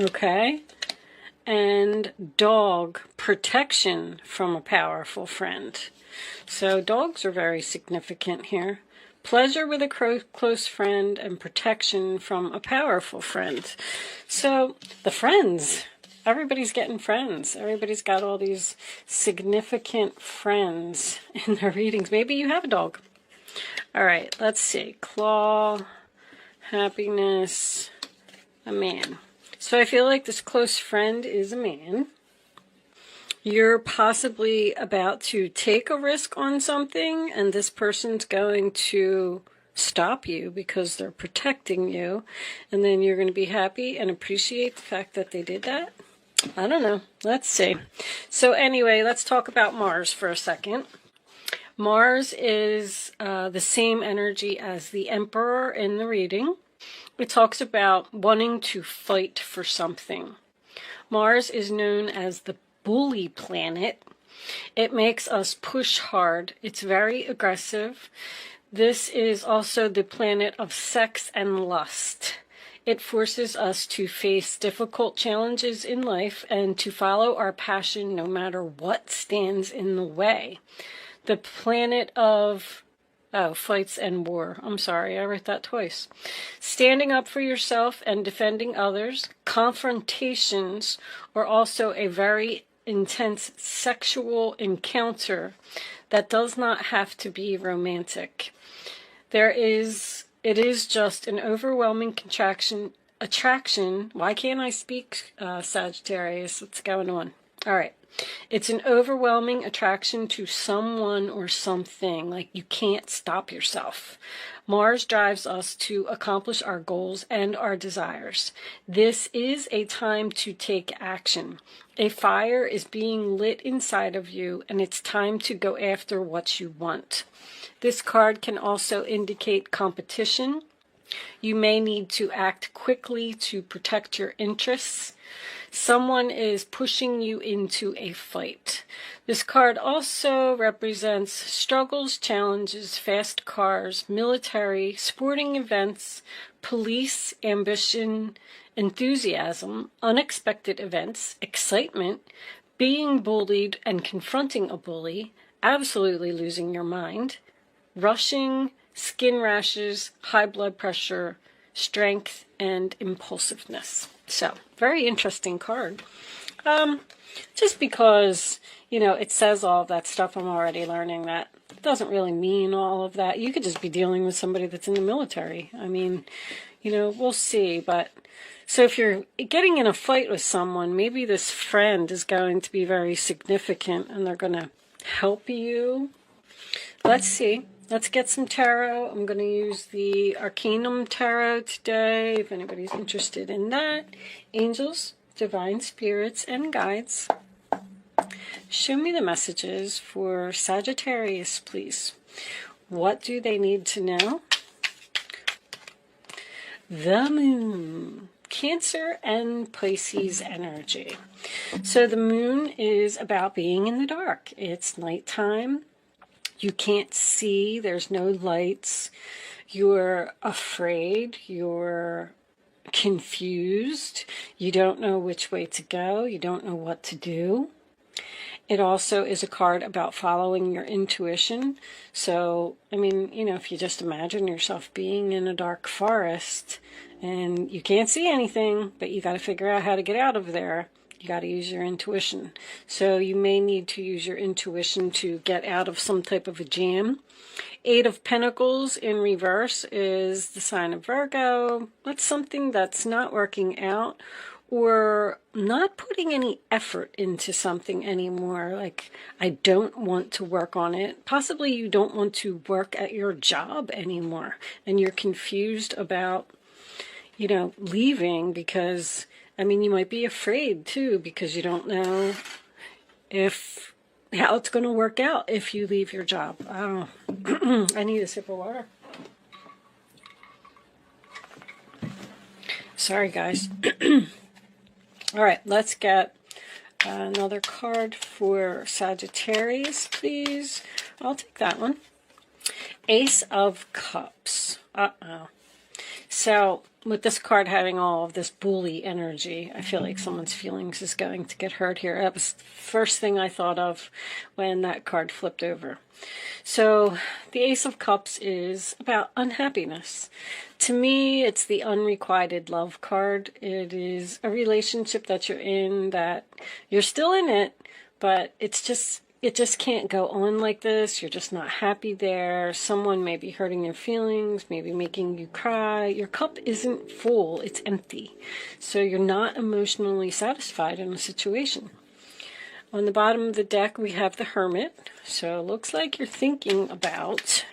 Okay. And dog, protection from a powerful friend. So dogs are very significant here. Pleasure with a close friend and protection from a powerful friend. So the friends, everybody's getting friends. Everybody's got all these significant friends in their readings. Maybe you have a dog. All right, let's see. Claw, happiness, a man. So I feel like this close friend is a man. You're possibly about to take a risk on something, and this person's going to stop you because they're protecting you, and then you're going to be happy and appreciate the fact that they did that. I don't know. Let's see. So anyway, let's talk about Mars for a second. Mars is the same energy as the Emperor in the reading. It talks about wanting to fight for something. Mars is known as the bully planet. It makes us push hard. It's very aggressive. This is also the planet of sex and lust. It forces us to face difficult challenges in life and to follow our passion no matter what stands in the way. The planet of fights and war. I'm sorry, I wrote that twice. Standing up for yourself and defending others. Confrontations are also a very intense sexual encounter that does not have to be romantic. It is just an overwhelming attraction. Why can't I speak, Sagittarius? What's going on? All right. It's an overwhelming attraction to someone or something. Like you can't stop yourself. Mars drives us to accomplish our goals and our desires. This is a time to take action. A fire is being lit inside of you, and it's time to go after what you want. This card can also indicate competition. You may need to act quickly to protect your interests. Someone is pushing you into a fight. This card also represents struggles, challenges, fast cars, military, sporting events, police, ambition, enthusiasm, unexpected events, excitement, being bullied and confronting a bully, absolutely losing your mind, rushing, skin rashes, high blood pressure, strength, and impulsiveness. So, very interesting card. Just because, it says all of that stuff, I'm already learning that it doesn't really mean all of that. You could just be dealing with somebody that's in the military. I mean, we'll see. But so if you're getting in a fight with someone, maybe this friend is going to be very significant and they're going to help you. Let's see. Let's get some tarot. I'm going to use the Arcanum Tarot today, if anybody's interested in that. Angels, divine spirits, and guides. Show me the messages for Sagittarius, please. What do they need to know? The Moon. Cancer and Pisces energy. So the moon is about being in the dark. It's nighttime. You can't see, there's no lights, you're afraid, you're confused, you don't know which way to go, you don't know what to do. It also is a card about following your intuition. So, if you just imagine yourself being in a dark forest and you can't see anything, but you got to figure out how to get out of there. You got to use your intuition. So you may need to use your intuition to get out of some type of a jam. Eight of Pentacles in reverse is the sign of Virgo. That's something that's not working out or not putting any effort into something anymore. Like, I don't want to work on it. Possibly you don't want to work at your job anymore. And you're confused about, leaving because... you might be afraid, too, because you don't know how it's going to work out if you leave your job. I don't know. I need a sip of water. Sorry, guys. All right, let's get another card for Sagittarius, please. I'll take that one. Ace of Cups. Uh-oh. So with this card having all of this bully energy, I feel like someone's feelings is going to get hurt here. That was the first thing I thought of when that card flipped over. So the Ace of Cups is about unhappiness. To me, it's the unrequited love card. It is a relationship that you're in, that you're still in it, but it just can't go on like this. You're just not happy there. Someone may be hurting your feelings, maybe making you cry. Your cup isn't full, it's empty. So you're not emotionally satisfied in a situation. On the bottom of the deck, we have the Hermit. So it looks like you're thinking about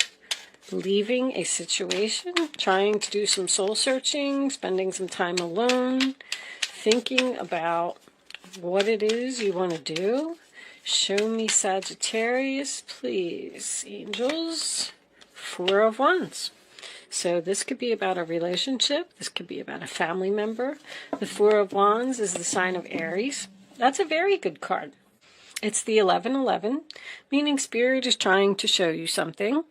leaving a situation, trying to do some soul searching, spending some time alone, thinking about what it is you want to do. Show me Sagittarius, please. Angels, Four of Wands. So this could be about a relationship. This could be about a family member. The Four of Wands is the sign of Aries. That's a very good card. It's the 1111, meaning Spirit is trying to show you something.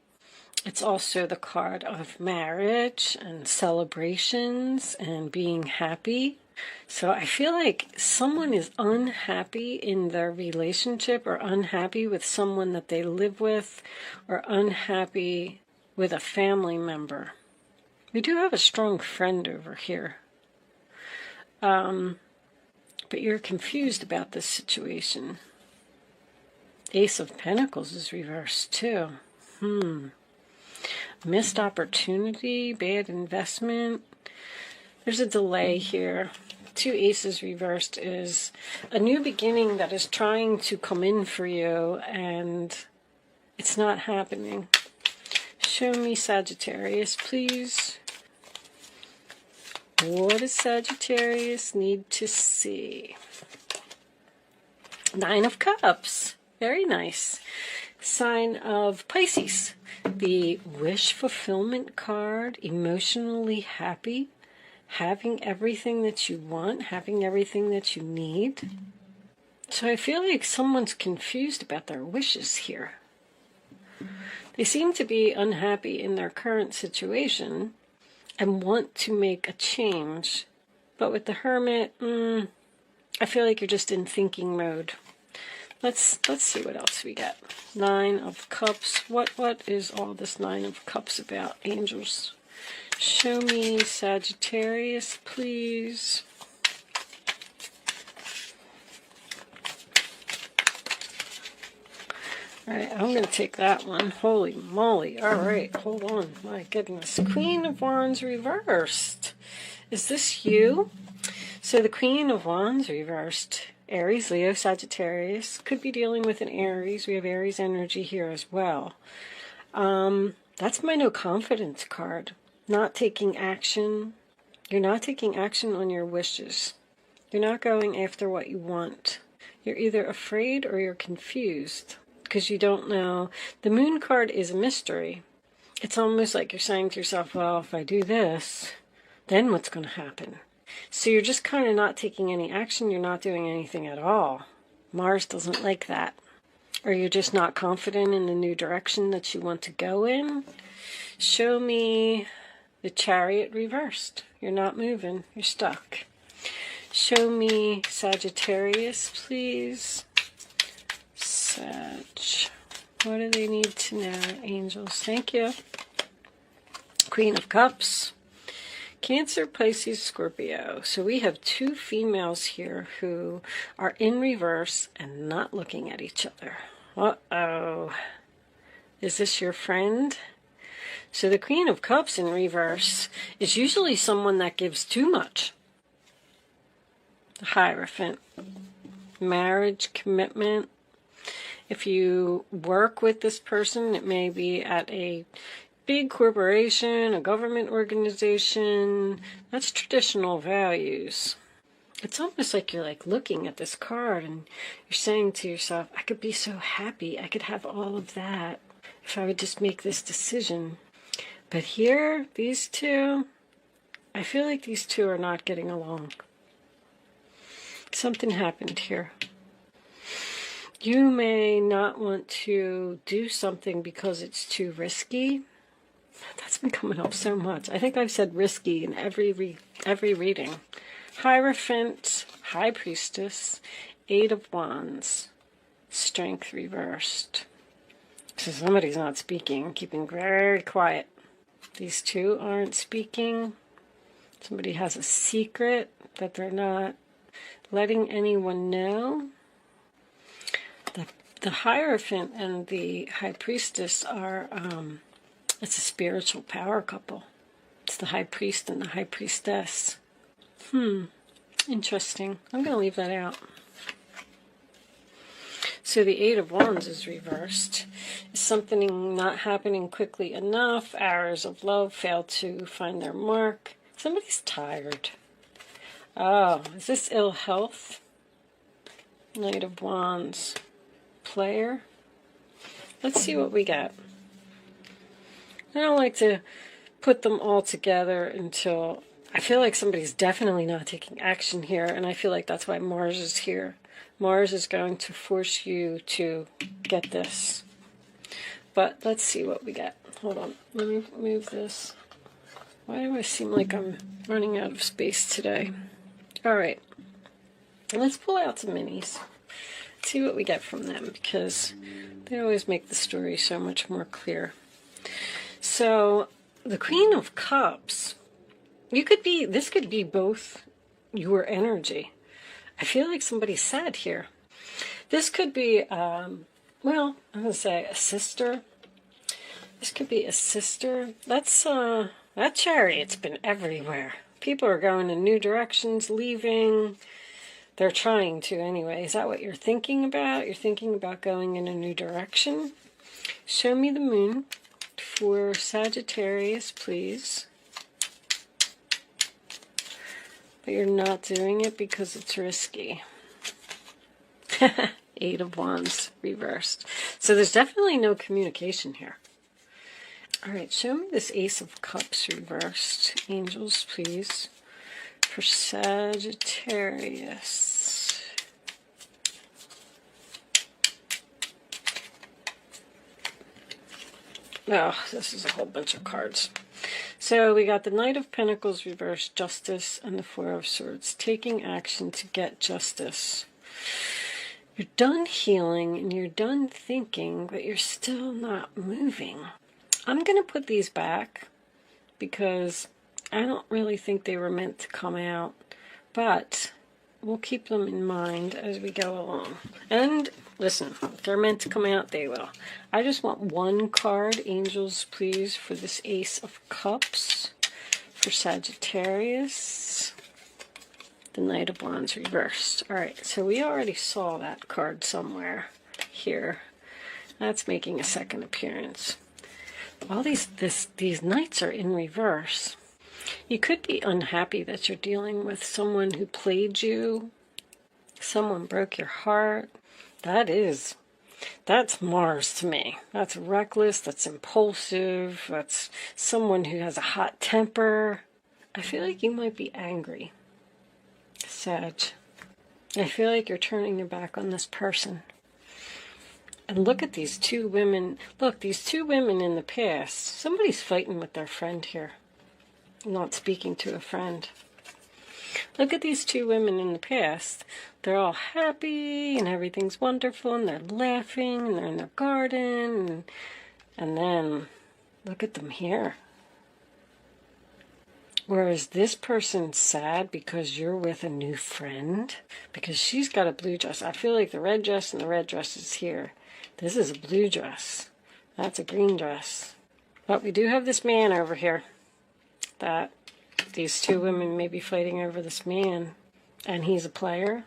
It's also the card of marriage and celebrations and being happy. So I feel like someone is unhappy in their relationship, or unhappy with someone that they live with, or unhappy with a family member. We do have a strong friend over here. But you're confused about this situation. Ace of Pentacles is reversed too. Missed opportunity, bad investment. There's a delay here. Two aces reversed is a new beginning that is trying to come in for you, and it's not happening. Show me Sagittarius, please. What does Sagittarius need to see? Nine of Cups. Very nice. Sign of Pisces. The wish fulfillment card, emotionally happy, having everything that you want, having everything that you need. So I feel like someone's confused about their wishes here. They seem to be unhappy in their current situation and want to make a change. But with the Hermit, I feel like you're just in thinking mode. Let's see what else we got. Nine of Cups. What is all this Nine of Cups about, angels? Show me Sagittarius, please. All right, I'm going to take that one. Holy moly. All right, hold on. My goodness. Queen of Wands reversed. Is this you? So the Queen of Wands reversed. Aries, Leo, Sagittarius. Could be dealing with an Aries. We have Aries energy here as well. That's my no confidence card. Not taking action. You're not taking action on your wishes. You're not going after what you want. You're either afraid or you're confused because you don't know. The Moon card is a mystery. It's almost like you're saying to yourself, well, if I do this, then what's going to happen? So you're just kind of not taking any action. You're not doing anything at all. Mars doesn't like that. Or you're just not confident in the new direction that you want to go in. Show me the Chariot reversed. You're not moving. You're stuck. Show me Sagittarius, please. Sag. What do they need to know, angels? Thank you. Queen of Cups. Cancer, Pisces, Scorpio. So we have two females here who are in reverse and not looking at each other. Uh-oh. Is this your friend? So the Queen of Cups in reverse is usually someone that gives too much. The Hierophant. Marriage, commitment. If you work with this person, it may be at a big corporation, a government organization. That's traditional values. It's almost like you're like looking at this card and you're saying to yourself, I could be so happy. I could have all of that if I would just make this decision. But here, these two, I feel like these two are not getting along. Something happened here. You may not want to do something because it's too risky. That's been coming up so much. I think I've said risky in every reading. Hierophant, High Priestess, Eight of Wands, Strength reversed. So somebody's not speaking, keeping very quiet. These two aren't speaking. Somebody has a secret that they're not letting anyone know. The Hierophant and the High Priestess are, it's a spiritual power couple. It's the High Priest and the High Priestess. Interesting. I'm going to leave that out. So the Eight of Wands is reversed. Is something not happening quickly enough? Arrows of love fail to find their mark. Somebody's tired. Oh, is this ill health? Knight of Wands. Player. Let's see what we got. I don't like to put them all together until I feel like somebody's definitely not taking action here, and I feel like that's why Mars is here. Mars is going to force you to get this. But let's see what we get. Hold on. Let me move this. Why do I seem like I'm running out of space today? All right. Let's pull out some minis. See what we get from them, because they always make the story so much more clear. So, the Queen of Cups, this could be both your energy. I feel like somebody's sad here. This could be, well, I'm going to say a sister. This could be a sister. That Chariot's been everywhere. People are going in new directions, leaving. They're trying to anyway. Is that what you're thinking about? You're thinking about going in a new direction? Show me the moon for Sagittarius, please. But you're not doing it because it's risky. Eight of Wands reversed. So there's definitely no communication here. All right, show me this Ace of Cups reversed. Angels, please. For Sagittarius. Oh, this is a whole bunch of cards. So we got the Knight of Pentacles reversed, Justice, and the Four of Swords. Taking action to get justice. You're done healing and you're done thinking, but you're still not moving. I'm going to put these back because I don't really think they were meant to come out, but we'll keep them in mind as we go along. And listen, if they're meant to come out, they will. I just want one card, Angels, please, for this Ace of Cups for Sagittarius. The Knight of Wands reversed. All right, so we already saw that card somewhere here. That's making a second appearance. All these knights are in reverse. You could be unhappy that you're dealing with someone who played you. Someone broke your heart. That's Mars to me. That's reckless, that's impulsive, that's someone who has a hot temper. I feel like you might be angry, Sag. I feel like you're turning your back on this person. And look at these two women. Look, these two women in the past. Somebody's fighting with their friend here. Not speaking to a friend. Look at these two women in the past. They're all happy and everything's wonderful and they're laughing and they're in their garden. And then look at them here. Whereas this person's sad because you're with a new friend. Because she's got a blue dress. I feel like the red dress and the red dress is here. This is a blue dress. That's a green dress. But we do have this man over here. That these two women may be fighting over this man. And he's a player.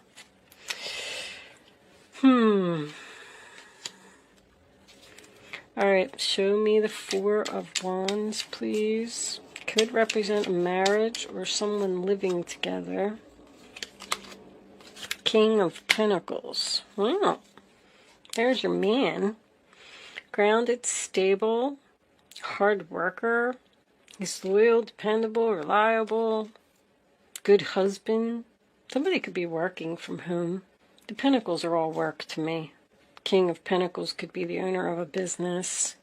Alright, show me the Four of Wands, please. Could represent a marriage or someone living together. King of Pentacles. Wow. There's your man. Grounded, stable, hard worker. He's loyal, dependable, reliable, good husband. Somebody could be working from home. The Pentacles are all work to me. King of Pentacles could be the owner of a business.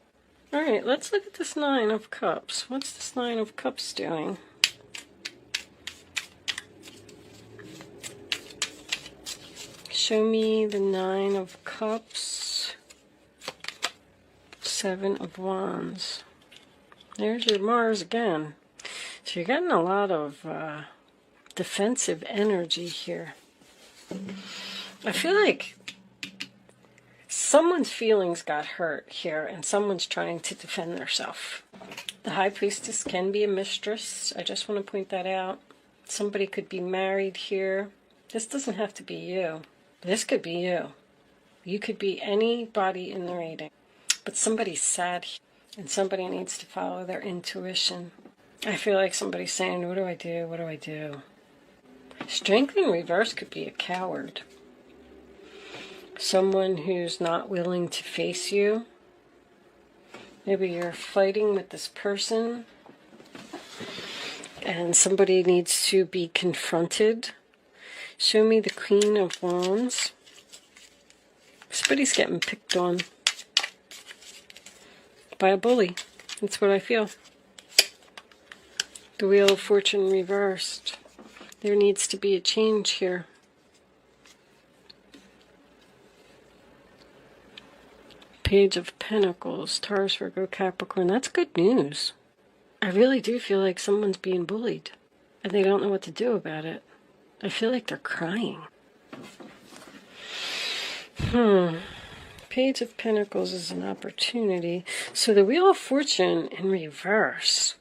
All right, let's look at this Nine of Cups. What's this Nine of Cups doing? Show me the Nine of Cups. Seven of Wands. There's your Mars again. So you're getting a lot of defensive energy here. I feel like someone's feelings got hurt here and someone's trying to defend themselves. The High Priestess can be a mistress. I just want to point that out. Somebody could be married here. This doesn't have to be you. This could be you. You could be anybody in the reading. But somebody's sad here, and somebody needs to follow their intuition. I feel like somebody's saying, what do I do? What do I do? Strength in reverse could be a coward. Someone who's not willing to face you. Maybe you're fighting with this person and somebody needs to be confronted. Show me the Queen of Wands. Somebody's getting picked on by a bully. That's what I feel. The Wheel of Fortune reversed. There needs to be a change here. Page of Pentacles, Taurus, Virgo, Capricorn. That's good news. I really do feel like someone's being bullied and they don't know what to do about it. I feel like they're crying. Page of Pentacles is an opportunity. So the Wheel of Fortune in reverse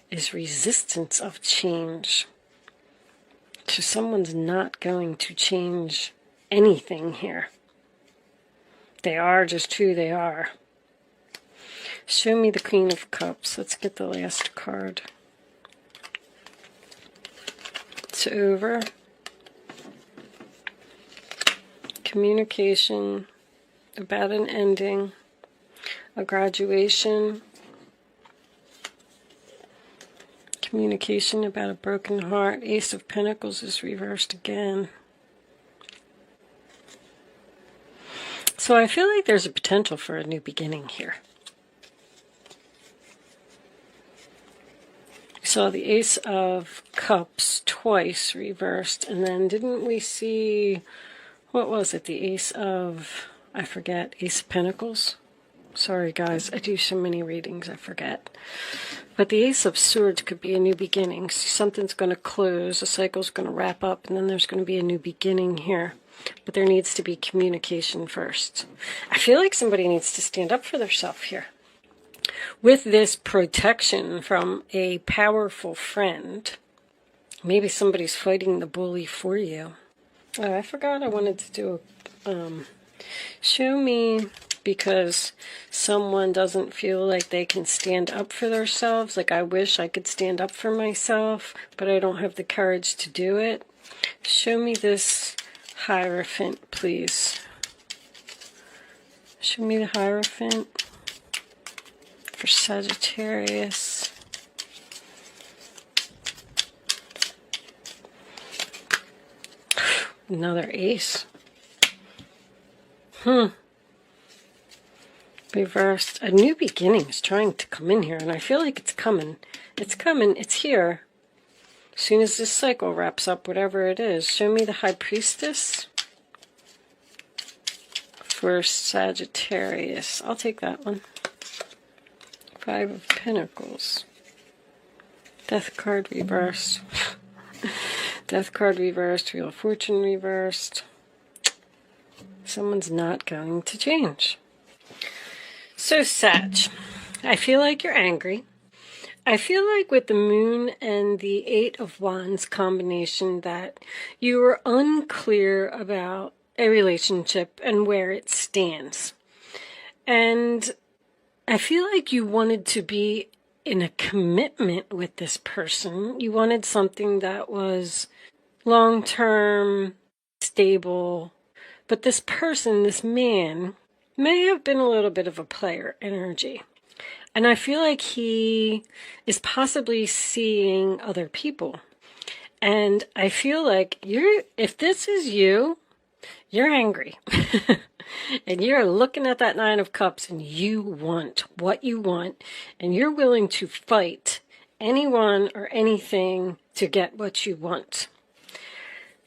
is resistance of change. So someone's not going to change anything here. They are just who they are. Show me the Queen of Cups. Let's get the last card. It's over. Communication about an ending, a graduation, communication about a broken heart. Ace of Pentacles is reversed again. So I feel like there's a potential for a new beginning here. We saw the Ace of Cups twice reversed, and then didn't we see, what was it, the Ace of, I forget, Ace of Pentacles? Sorry guys, I do so many readings, I forget. But the Ace of Swords could be a new beginning. Something's going to close, a cycle's going to wrap up, and then there's going to be a new beginning here. But there needs to be communication first. I feel like somebody needs to stand up for themselves here. With this protection from a powerful friend, maybe somebody's fighting the bully for you. Oh, I forgot I wanted to do show me, because someone doesn't feel like they can stand up for themselves. Like, I wish I could stand up for myself, but I don't have the courage to do it. Show me this Hierophant, please. Show me the Hierophant for Sagittarius. Another ace. Reversed. A new beginning is trying to come in here, and I feel like it's coming. It's coming. It's here. As soon as this cycle wraps up, whatever it is. Show me the High Priestess for Sagittarius. I'll take that one. Five of Pentacles. Death card reversed. Death card reversed. Wheel of Fortune reversed. Someone's not going to change. So, Sag, I feel like you're angry. I feel like with the Moon and the Eight of Wands combination that you were unclear about a relationship and where it stands. And I feel like you wanted to be in a commitment with this person. You wanted something that was long-term, stable. But this person, this man, may have been a little bit of a player energy. And I feel like he is possibly seeing other people. And I feel like if this is you, You're angry. And you're looking at that Nine of Cups and you want what you want. And you're willing to fight anyone or anything to get what you want.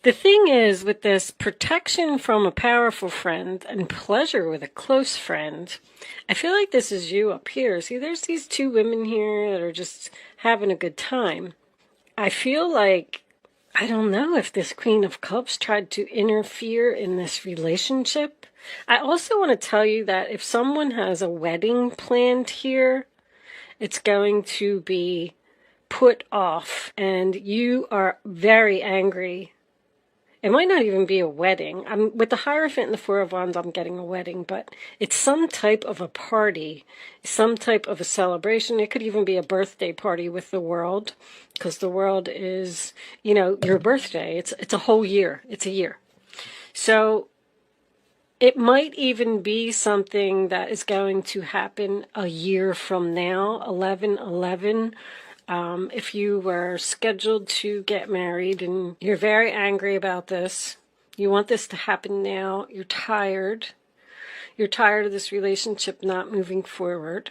The thing is, with this protection from a powerful friend and pleasure with a close friend, I feel like this is you up here. See, there's these two women here that are just having a good time. I feel like, I don't know if this Queen of Cups tried to interfere in this relationship. I also want to tell you that if someone has a wedding planned here, it's going to be put off and you are very angry. It might not even be a wedding. With the Hierophant and the Four of Wands, I'm getting a wedding, but it's some type of a party, some type of a celebration. It could even be a birthday party with the world, because the world is, you know, your birthday. It's a whole year. It's a year. So it might even be something that is going to happen a year from now, 11/11. If you were scheduled to get married and you're very angry about this, you want this to happen now, you're tired of this relationship not moving forward.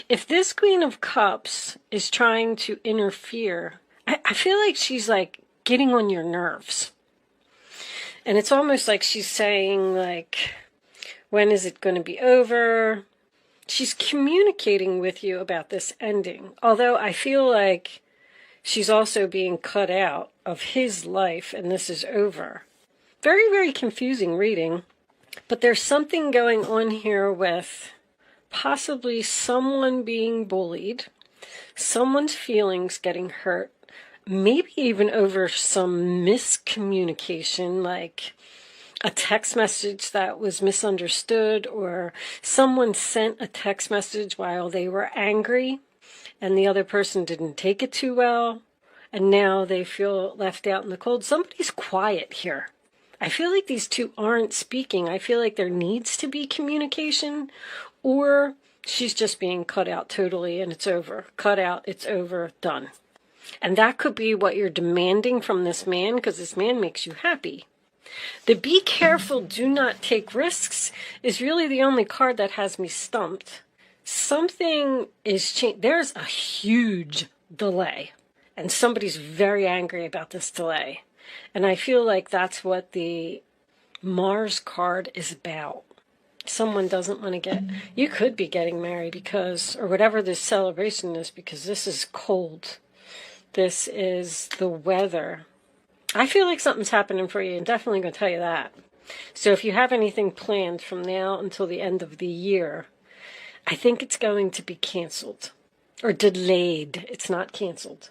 If this Queen of Cups is trying to interfere, I feel like she's like getting on your nerves. And it's almost like she's saying, like, when is it going to be over? She's communicating with you about this ending, although I feel like she's also being cut out of his life and this is over. Very, very confusing reading, but there's something going on here with possibly someone being bullied, someone's feelings getting hurt, maybe even over some miscommunication, like a text message that was misunderstood, or someone sent a text message while they were angry and the other person didn't take it too well, and now they feel left out in the cold. Somebody's quiet here. I feel like these two aren't speaking. I feel like there needs to be communication, or she's just being cut out totally and it's over. Cut out, it's over, done. And that could be what you're demanding from this man, because this man makes you happy. The be careful, do not take risks is really the only card that has me stumped. Something is changed. There's a huge delay, and somebody's very angry about this delay. And I feel like that's what the Mars card is about. Someone doesn't want to get, you could be getting married because, or whatever this celebration is, because this is cold. This is the weather. I feel like something's happening for you. I'm definitely going to tell you that. So if you have anything planned from now until the end of the year, I think it's going to be canceled or delayed. It's not canceled.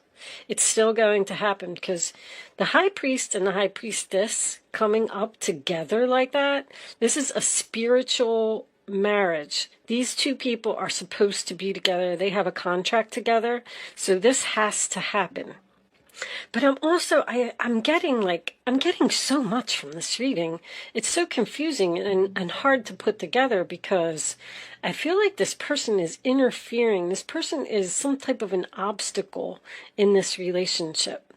It's still going to happen, because the High Priest and the High Priestess coming up together like that, this is a spiritual marriage. These two people are supposed to be together. They have a contract together. So this has to happen. But I'm also, I'm getting so much from this reading. It's so confusing and hard to put together, because I feel like this person is interfering. This person is some type of an obstacle in this relationship.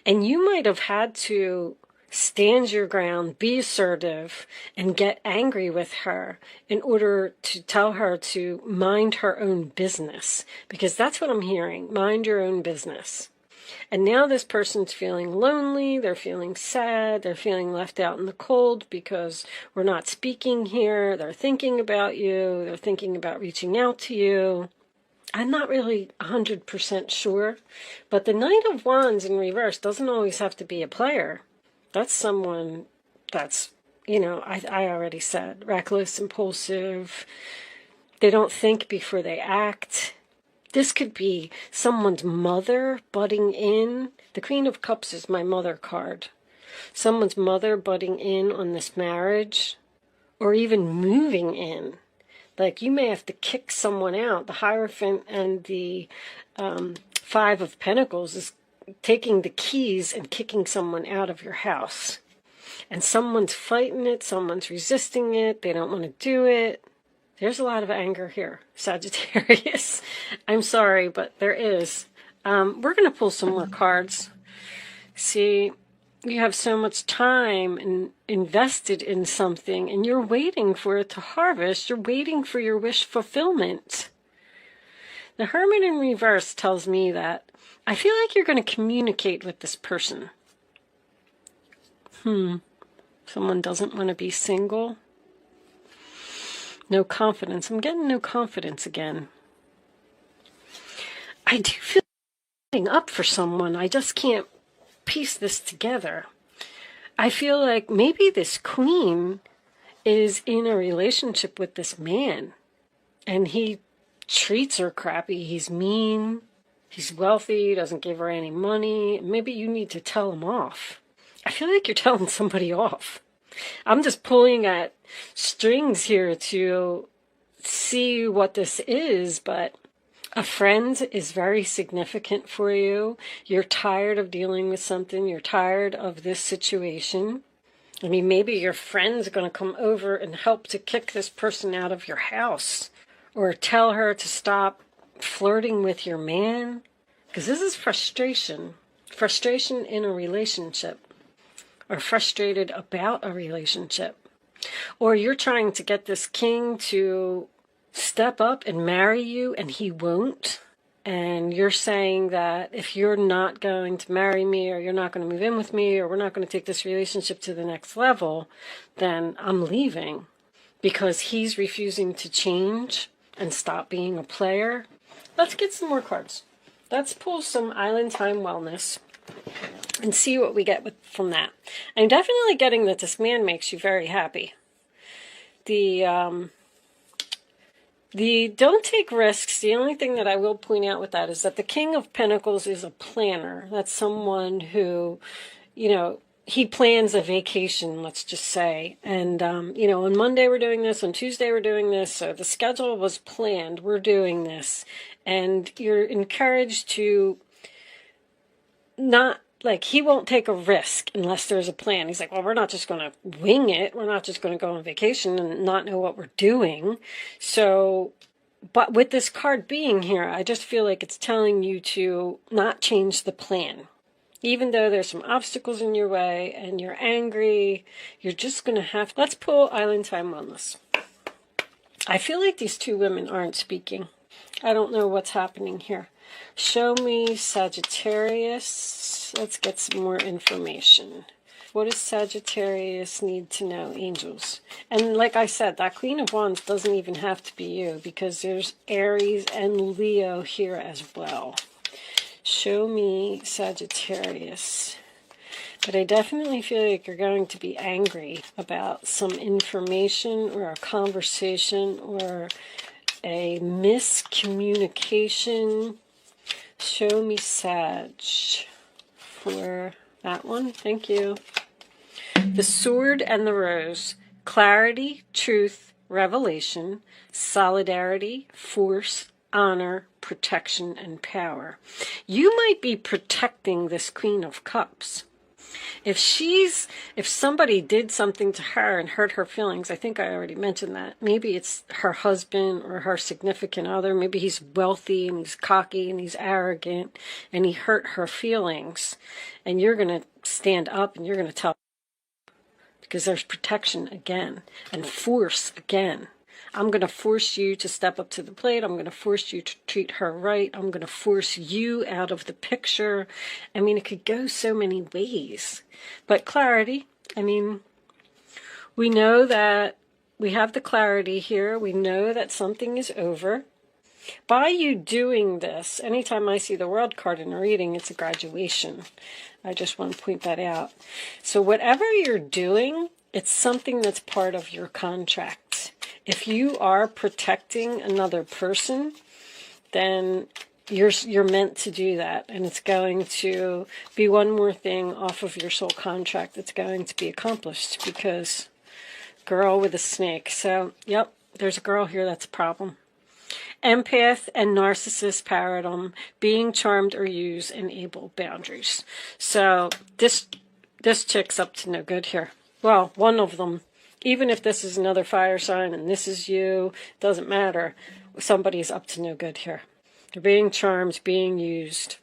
And you might have had to stand your ground, be assertive, and get angry with her in order to tell her to mind her own business. Because that's what I'm hearing, mind your own business. And now this person's feeling lonely, they're feeling sad, they're feeling left out in the cold because we're not speaking here, they're thinking about you, they're thinking about reaching out to you. I'm not really 100% sure, but the Knight of Wands in reverse doesn't always have to be a player. That's someone that's, I already said, reckless, impulsive, they don't think before they act. This could be someone's mother butting in. The Queen of Cups is my mother card. Someone's mother butting in on this marriage, or even moving in. Like, you may have to kick someone out. The Hierophant and the Five of Pentacles is taking the keys and kicking someone out of your house. And someone's fighting it, someone's resisting it, they don't want to do it. There's a lot of anger here, Sagittarius. I'm sorry, but there is. We're going to pull some more cards. See, you have so much time invested in something, and you're waiting for it to harvest. You're waiting for your wish fulfillment. The Hermit in reverse tells me that I feel like you're going to communicate with this person. Someone doesn't want to be single. No confidence. I'm getting no confidence again. I do feel like up for someone. I just can't piece this together. I feel like maybe this queen is in a relationship with this man, and he treats her crappy. He's mean. He's wealthy. Doesn't give her any money. Maybe you need to tell him off. I feel like you're telling somebody off. I'm just pulling at strings here to see what this is, but a friend is very significant for you. You're tired of dealing with something. You're tired of this situation. I mean, maybe your friend's going to come over and help to kick this person out of your house, or tell her to stop flirting with your man. Because this is frustration. Frustration in a relationship. Or frustrated about a relationship. Or you're trying to get this king to step up and marry you, and he won't. And you're saying that if you're not going to marry me, or you're not going to move in with me, or we're not going to take this relationship to the next level, then I'm leaving. Because he's refusing to change and stop being a player. Let's get some more cards. Let's pull some Island Time Wellness and see what we get from that. I'm definitely getting that this man makes you very happy. The don't take risks. The only thing that I will point out with that is that the King of Pentacles is a planner. That's someone who, he plans a vacation, let's just say. And, on Monday we're doing this, on Tuesday we're doing this. So the schedule was planned. We're doing this. And you're encouraged to not, he won't take a risk unless there's a plan. He's like, well, we're not just going to wing it. We're not just going to go on vacation and not know what we're doing. So, but with this card being here, I just feel like it's telling you to not change the plan. Even though there's some obstacles in your way and you're angry, you're just going to have... Let's pull Island Time Wellness. I feel like these two women aren't speaking. I don't know what's happening here. Show me Sagittarius. Let's get some more information. What does Sagittarius need to know, angels? And like I said, that Queen of Wands doesn't even have to be you, because there's Aries and Leo here as well. Show me Sagittarius. But I definitely feel like you're going to be angry about some information or a conversation or a miscommunication. Show me Sag for that one. Thank you. The Sword and the Rose. Clarity, truth, revelation, solidarity, force, honor, protection, and power. You might be protecting this Queen of Cups. If somebody did something to her and hurt her feelings, I think I already mentioned that. Maybe it's her husband or her significant other. Maybe he's wealthy and he's cocky and he's arrogant and he hurt her feelings. And you're going to stand up and you're going to tell, because there's protection again and force again. I'm going to force you to step up to the plate. I'm going to force you to treat her right. I'm going to force you out of the picture. I mean, it could go so many ways. But clarity, I mean, we know that we have the clarity here. We know that something is over. By you doing this, anytime I see the World card in a reading, it's a graduation. I just want to point that out. So whatever you're doing, it's something that's part of your contract. If you are protecting another person, then you're meant to do that. And it's going to be one more thing off of your soul contract that's going to be accomplished, because girl with a snake. So, yep, there's a girl here that's a problem. Empath and narcissist paradigm, being charmed or used, enable boundaries. So this chick's up to no good here. Well, one of them. Even if this is another fire sign and this is you, doesn't matter. Somebody's up to no good here. They're being charmed, being used.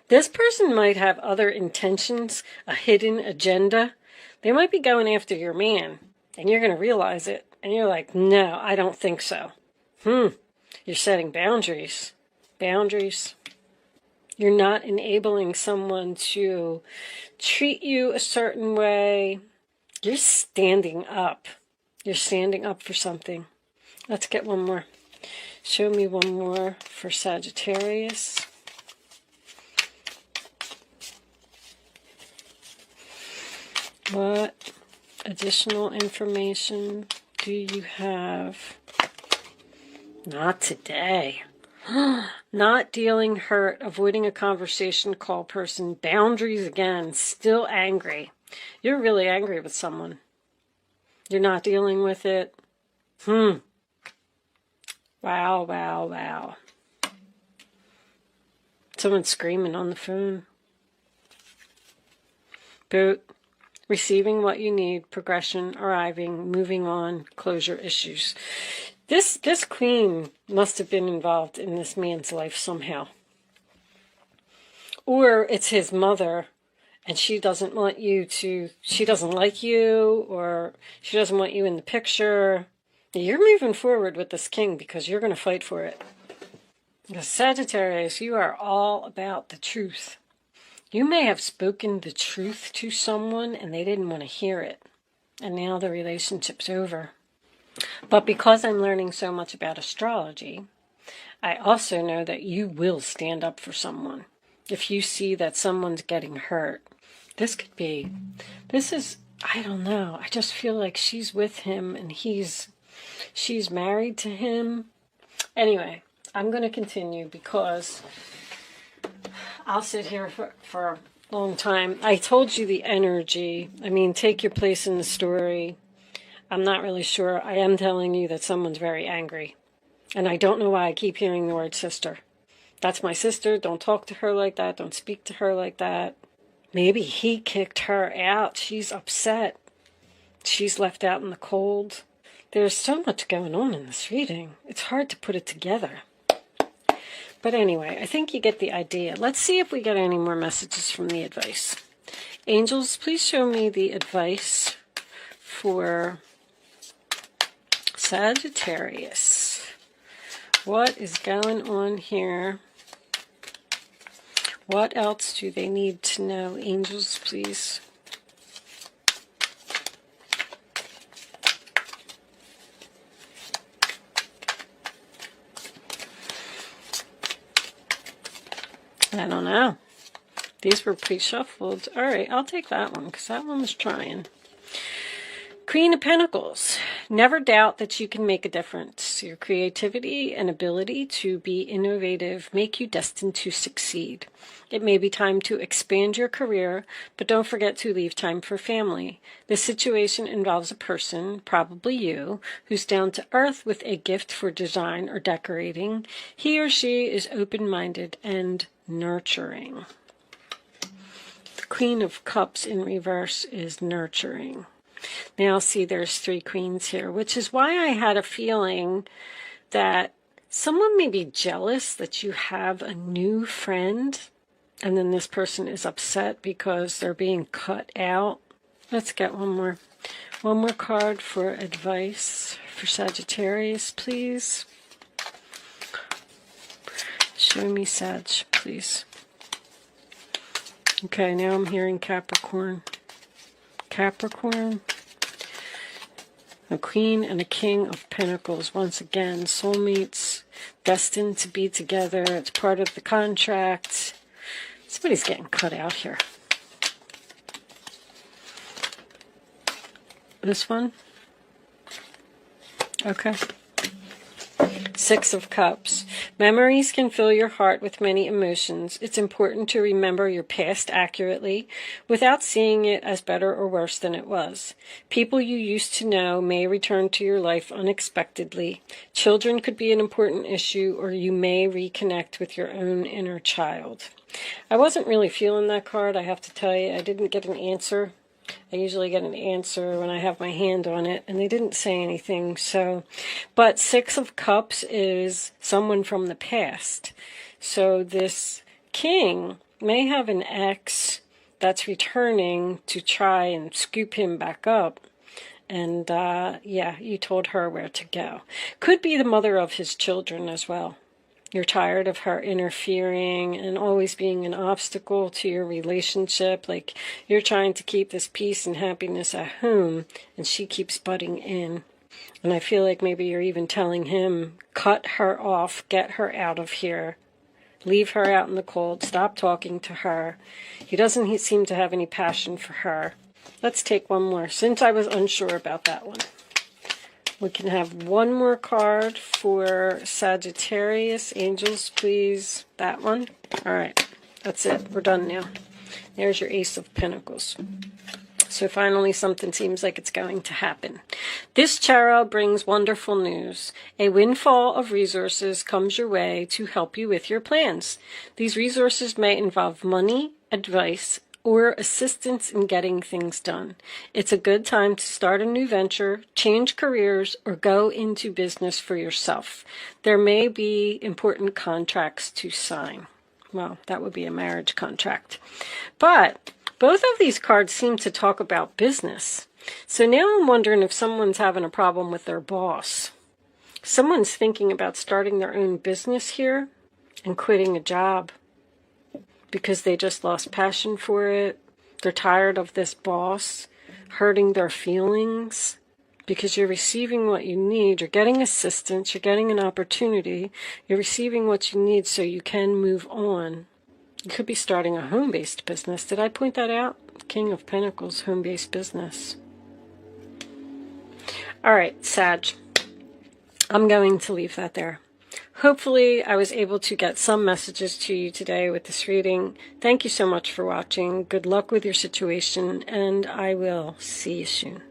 This person might have other intentions, a hidden agenda. They might be going after your man, and you're going to realize it. And you're like, no, I don't think so. You're setting boundaries. Boundaries. You're not enabling someone to treat you a certain way. You're standing up. You're standing up for something. Let's get one more. Show me one more for Sagittarius. What additional information do you have? Not today. Not dealing hurt, avoiding a conversation, call person, boundaries again, still angry. You're really angry with someone. You're not dealing with it. Wow, wow, wow. Someone's screaming on the phone. Boot. Receiving what you need, progression, arriving, moving on, closure issues. This queen must have been involved in this man's life somehow. Or it's his mother, and she doesn't want you to, she doesn't like you, or she doesn't want you in the picture. You're moving forward with this king because you're going to fight for it. Because Sagittarius, you are all about the truth. You may have spoken the truth to someone and they didn't want to hear it. And now the relationship's over. But because I'm learning so much about astrology, I also know that you will stand up for someone. If you see that someone's getting hurt, this is, I don't know. I just feel like she's with him and she's married to him. Anyway, I'm going to continue because I'll sit here for a long time. I told you the energy. I mean, take your place in the story. I'm not really sure. I am telling you that someone's very angry. And I don't know why I keep hearing the word sister. That's my sister. Don't talk to her like that. Don't speak to her like that. Maybe he kicked her out. She's upset. She's left out in the cold. There's so much going on in this reading. It's hard to put it together. But anyway, I think you get the idea. Let's see if we get any more messages from the advice. Angels, please show me the advice for Sagittarius. What is going on here? What else do they need to know? Angels, please. I don't know. These were pre-shuffled. All right, I'll take that one because that one was trying. Queen of Pentacles. Never doubt that you can make a difference. Your creativity and ability to be innovative make you destined to succeed. It may be time to expand your career, but don't forget to leave time for family. This situation involves a person, probably you, who's down to earth with a gift for design or decorating. He or she is open-minded and nurturing. The Queen of Cups in reverse is nurturing. Now see, there's 3 queens here, which is why I had a feeling that someone may be jealous that you have a new friend, and then this person is upset because they're being cut out. Let's get one more card for advice for Sagittarius, please. Show me Sag, please. Okay, now I'm hearing Capricorn. Capricorn. A Queen and a King of Pentacles. Once again, soulmates, destined to be together. It's part of the contract. Somebody's getting cut out here. This one? Okay. 6 of Cups. Memories can fill your heart with many emotions. It's important to remember your past accurately without seeing it as better or worse than it was. People you used to know may return to your life unexpectedly. Children could be an important issue, or you may reconnect with your own inner child. I wasn't really feeling that card, I have to tell you. I didn't get an answer. I usually get an answer when I have my hand on it, and they didn't say anything. So, but 6 of Cups is someone from the past. So this king may have an ex that's returning to try and scoop him back up. And yeah, you told her where to go. Could be the mother of his children as well. You're tired of her interfering and always being an obstacle to your relationship. Like, you're trying to keep this peace and happiness at home, and she keeps butting in. And I feel like maybe you're even telling him, cut her off, get her out of here. Leave her out in the cold. Stop talking to her. He doesn't seem to have any passion for her. Let's take one more, since I was unsure about that one. We can have one more card for Sagittarius. Angels, please. That one. All right. That's it. We're done now. There's your Ace of Pentacles. So finally something seems like it's going to happen. This tarot brings wonderful news. A windfall of resources comes your way to help you with your plans. These resources may involve money, advice, or assistance in getting things done. It's a good time to start a new venture, change careers, or go into business for yourself. There may be important contracts to sign. Well, that would be a marriage contract. But both of these cards seem to talk about business. So now I'm wondering if someone's having a problem with their boss. Someone's thinking about starting their own business here and quitting a job, because they just lost passion for it. They're tired of this boss hurting their feelings, because you're receiving what you need. You're getting assistance. You're getting an opportunity. You're receiving what you need so you can move on. You could be starting a home-based business. Did I point that out? King of Pentacles, home-based business. All right, Sag. I'm going to leave that there. Hopefully I was able to get some messages to you today with this reading. Thank you so much for watching. Good luck with your situation, and I will see you soon.